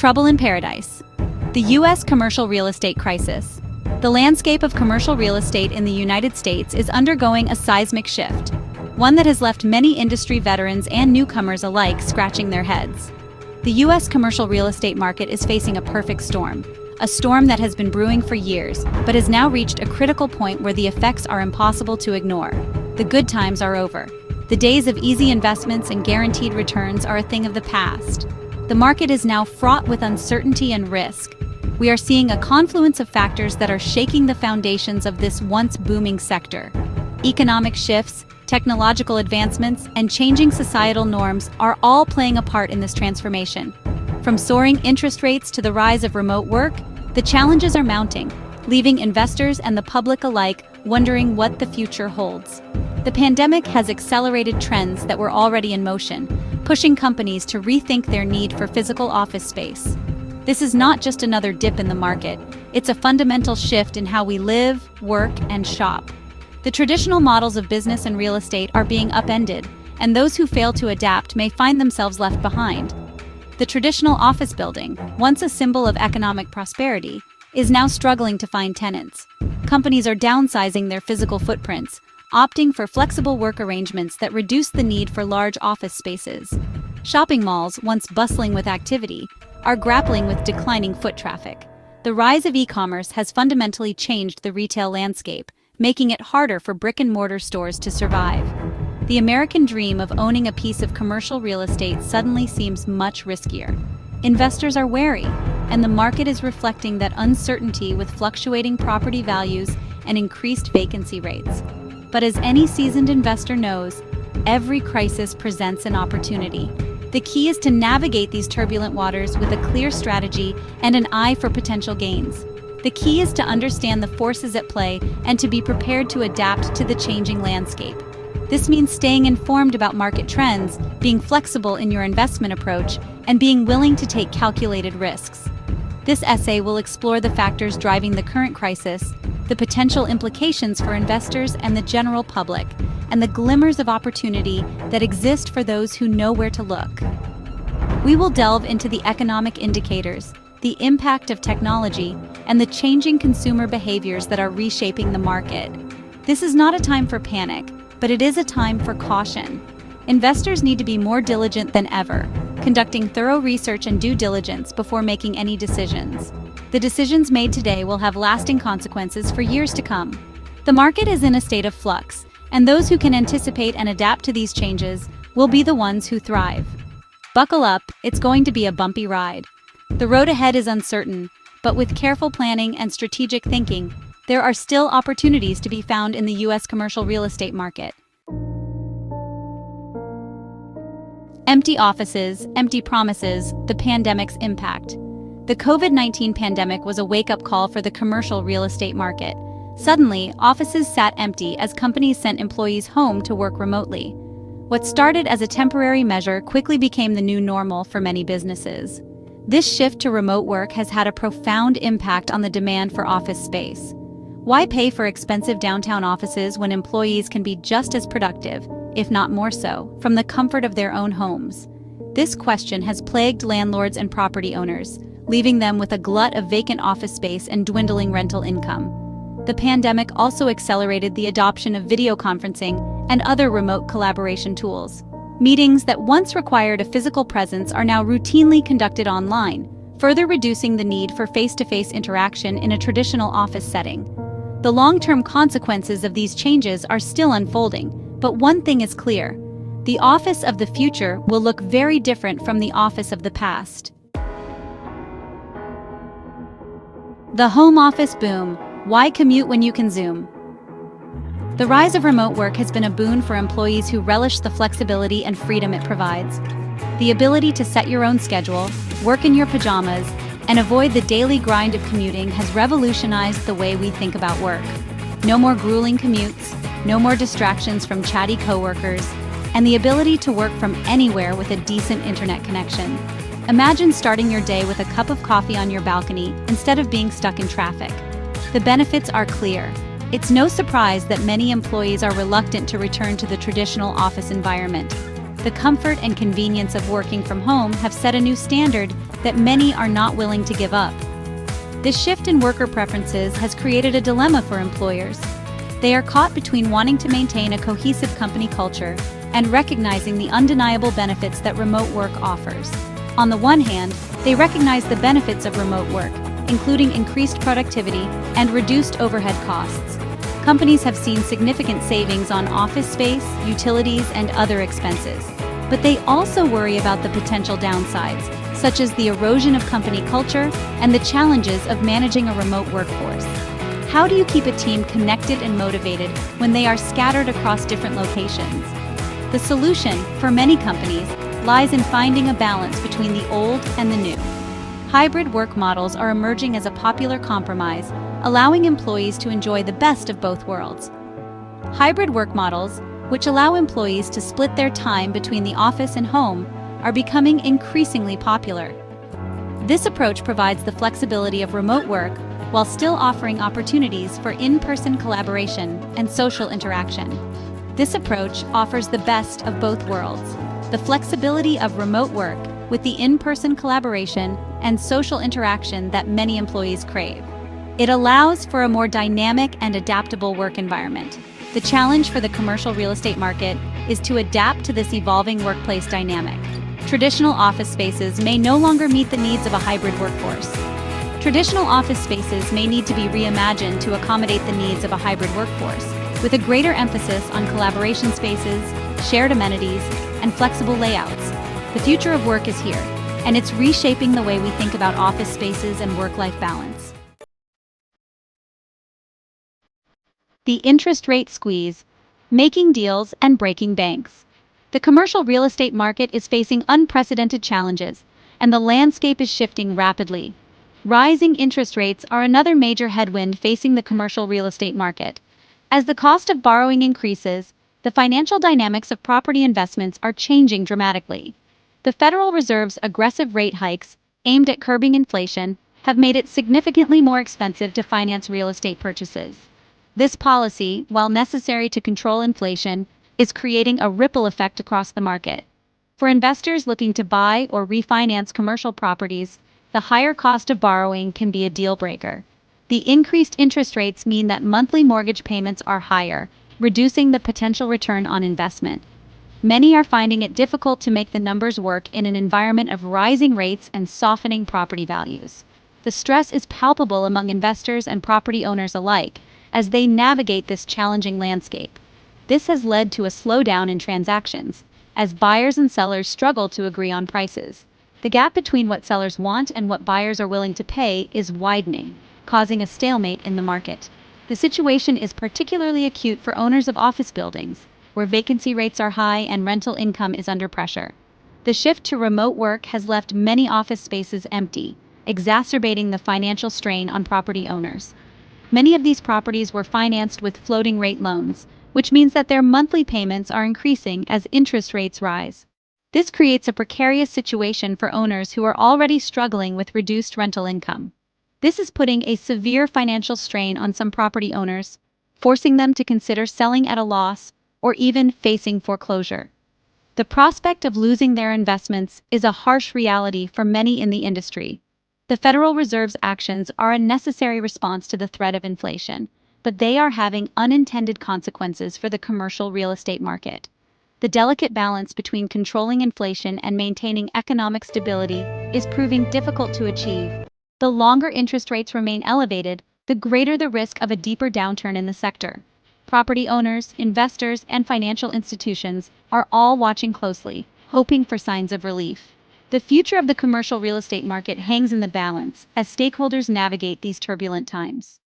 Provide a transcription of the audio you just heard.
Trouble in paradise. The U.S. commercial real estate crisis. The landscape of commercial real estate in the United States is undergoing a seismic shift, one that has left many industry veterans and newcomers alike scratching their heads. The U.S. commercial real estate market is facing a perfect storm, a storm that has been brewing for years, but has now reached a critical point where the effects are impossible to ignore. The good times are over. The days of easy investments and guaranteed returns are a thing of the past. The market is now fraught with uncertainty and risk. We are seeing a confluence of factors that are shaking the foundations of this once booming sector. Economic shifts, technological advancements, and changing societal norms are all playing a part in this transformation. From soaring interest rates to the rise of remote work, the challenges are mounting, leaving investors and the public alike wondering what the future holds. The pandemic has accelerated trends that were already in motion, pushing companies to rethink their need for physical office space. This is not just another dip in the market, it's a fundamental shift in how we live, work, and shop. The traditional models of business and real estate are being upended, and those who fail to adapt may find themselves left behind. The traditional office building, once a symbol of economic prosperity, is now struggling to find tenants. Companies are downsizing their physical footprints, opting for flexible work arrangements that reduce the need for large office spaces. Shopping malls, once bustling with activity, are grappling with declining foot traffic. The rise of e-commerce has fundamentally changed the retail landscape, making it harder for brick-and-mortar stores to survive. The American dream of owning a piece of commercial real estate suddenly seems much riskier. Investors are wary, and the market is reflecting that uncertainty with fluctuating property values and increased vacancy rates. But as any seasoned investor knows, every crisis presents an opportunity. The key is to navigate these turbulent waters with a clear strategy and an eye for potential gains. The key is to understand the forces at play and to be prepared to adapt to the changing landscape. This means staying informed about market trends, being flexible in your investment approach, and being willing to take calculated risks. This essay will explore the factors driving the current crisis, the potential implications for investors and the general public, and the glimmers of opportunity that exist for those who know where to look. We will delve into the economic indicators, the impact of technology, and the changing consumer behaviors that are reshaping the market. This is not a time for panic, but it is a time for caution. Investors need to be more diligent than ever, conducting thorough research and due diligence before making any decisions. The decisions made today will have lasting consequences for years to come. The market is in a state of flux, and those who can anticipate and adapt to these changes will be the ones who thrive. Buckle up, it's going to be a bumpy ride. The road ahead is uncertain, but with careful planning and strategic thinking, there are still opportunities to be found in the U.S. commercial real estate market. Empty offices, empty promises, the pandemic's impact. The COVID-19 pandemic was a wake-up call for the commercial real estate market. Suddenly, offices sat empty as companies sent employees home to work remotely. What started as a temporary measure quickly became the new normal for many businesses. This shift to remote work has had a profound impact on the demand for office space. Why pay for expensive downtown offices when employees can be just as productive, if not more so, from the comfort of their own homes? This question has plagued landlords and property owners, leaving them with a glut of vacant office space and dwindling rental income. The pandemic also accelerated the adoption of video conferencing and other remote collaboration tools. Meetings that once required a physical presence are now routinely conducted online, further reducing the need for face-to-face interaction in a traditional office setting. The long-term consequences of these changes are still unfolding, but one thing is clear: the office of the future will look very different from the office of the past. The home office boom. Why commute when you can Zoom? The rise of remote work has been a boon for employees who relish the flexibility and freedom it provides. The ability to set your own schedule, work in your pajamas, and avoid the daily grind of commuting has revolutionized the way we think about work. No more grueling commutes, no more distractions from chatty coworkers, and the ability to work from anywhere with a decent internet connection. Imagine starting your day with a cup of coffee on your balcony instead of being stuck in traffic. The benefits are clear. It's no surprise that many employees are reluctant to return to the traditional office environment. The comfort and convenience of working from home have set a new standard that many are not willing to give up. This shift in worker preferences has created a dilemma for employers. They are caught between wanting to maintain a cohesive company culture and recognizing the undeniable benefits that remote work offers. On the one hand, they recognize the benefits of remote work, including increased productivity and reduced overhead costs. Companies have seen significant savings on office space, utilities, and other expenses. But they also worry about the potential downsides, such as the erosion of company culture and the challenges of managing a remote workforce. How do you keep a team connected and motivated when they are scattered across different locations? The solution, for many companies, lies in finding a balance between the old and the new. Hybrid work models are emerging as a popular compromise, allowing employees to enjoy the best of both worlds. Hybrid work models, which allow employees to split their time between the office and home, are becoming increasingly popular. This approach provides the flexibility of remote work while still offering opportunities for in-person collaboration and social interaction. This approach offers the best of both worlds: the flexibility of remote work with the in-person collaboration and social interaction that many employees crave. It allows for a more dynamic and adaptable work environment. The challenge for the commercial real estate market is to adapt to this evolving workplace dynamic. Traditional office spaces may no longer meet the needs of a hybrid workforce. Traditional office spaces may need to be reimagined to accommodate the needs of a hybrid workforce, with a greater emphasis on collaboration spaces, shared amenities, and flexible layouts. The future of work is here, and it's reshaping the way we think about office spaces and work-life balance. The interest rate squeeze, making deals and breaking banks. The commercial real estate market is facing unprecedented challenges, and the landscape is shifting rapidly. Rising interest rates are another major headwind facing the commercial real estate market. As the cost of borrowing increases, the financial dynamics of property investments are changing dramatically. The Federal Reserve's aggressive rate hikes, aimed at curbing inflation, have made it significantly more expensive to finance real estate purchases. This policy, while necessary to control inflation, is creating a ripple effect across the market. For investors looking to buy or refinance commercial properties, the higher cost of borrowing can be a deal breaker. The increased interest rates mean that monthly mortgage payments are higher, reducing the potential return on investment. Many are finding it difficult to make the numbers work in an environment of rising rates and softening property values. The stress is palpable among investors and property owners alike as they navigate this challenging landscape. This has led to a slowdown in transactions, as buyers and sellers struggle to agree on prices. The gap between what sellers want and what buyers are willing to pay is widening, causing a stalemate in the market. The situation is particularly acute for owners of office buildings, where vacancy rates are high and rental income is under pressure. The shift to remote work has left many office spaces empty, exacerbating the financial strain on property owners. Many of these properties were financed with floating rate loans, which means that their monthly payments are increasing as interest rates rise. This creates a precarious situation for owners who are already struggling with reduced rental income. This is putting a severe financial strain on some property owners, forcing them to consider selling at a loss or even facing foreclosure. The prospect of losing their investments is a harsh reality for many in the industry. The Federal Reserve's actions are a necessary response to the threat of inflation, but they are having unintended consequences for the commercial real estate market. The delicate balance between controlling inflation and maintaining economic stability is proving difficult to achieve. The longer interest rates remain elevated, the greater the risk of a deeper downturn in the sector. Property owners, investors, and financial institutions are all watching closely, hoping for signs of relief. The future of the commercial real estate market hangs in the balance as stakeholders navigate these turbulent times.